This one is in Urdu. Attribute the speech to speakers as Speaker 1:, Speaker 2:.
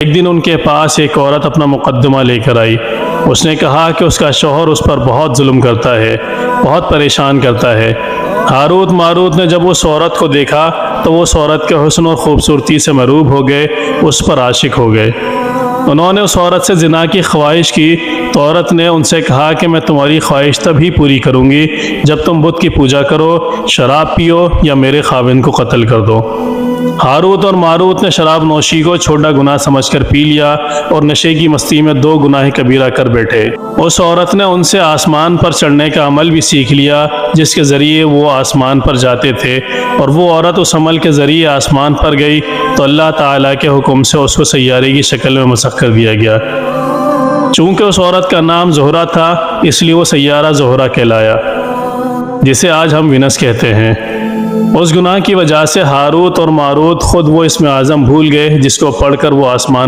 Speaker 1: ایک دن ان کے پاس ایک عورت اپنا مقدمہ لے کر آئی۔ اس نے کہا کہ اس کا شوہر اس پر بہت ظلم کرتا ہے، بہت پریشان کرتا ہے۔ ہاروت ماروت نے جب اس عورت کو دیکھا تو وہ اس عورت کے حسن اور خوبصورتی سے مروب ہو گئے، اس پر عاشق ہو گئے۔ انہوں نے اس عورت سے زنا کی خواہش کی تو عورت نے ان سے کہا کہ میں تمہاری خواہش تبھی پوری کروں گی جب تم بت کی پوجا کرو، شراب پیو یا میرے خاوند کو قتل کر دو۔ ہاروت اور ماروت نے شراب نوشی کو چھوٹا گناہ سمجھ کر پی لیا اور نشے کی مستی میں 2 گناہ کبیرہ کر بیٹھے۔ اس عورت نے ان سے آسمان پر چڑھنے کا عمل بھی سیکھ لیا جس کے ذریعے وہ آسمان پر جاتے تھے، اور وہ عورت اس عمل کے ذریعے آسمان پر گئی تو اللہ تعالیٰ کے حکم سے اس کو سیارے کی شکل میں مسخ کر دیا گیا۔ چونکہ اس عورت کا نام زہرہ تھا اس لیے وہ سیارہ زہرہ کہلایا، جسے آج ہم وینس کہتے ہیں۔ اس گناہ کی وجہ سے ہاروت اور ماروت خود وہ اسم اعظم بھول گئے جس کو پڑھ کر وہ آسمان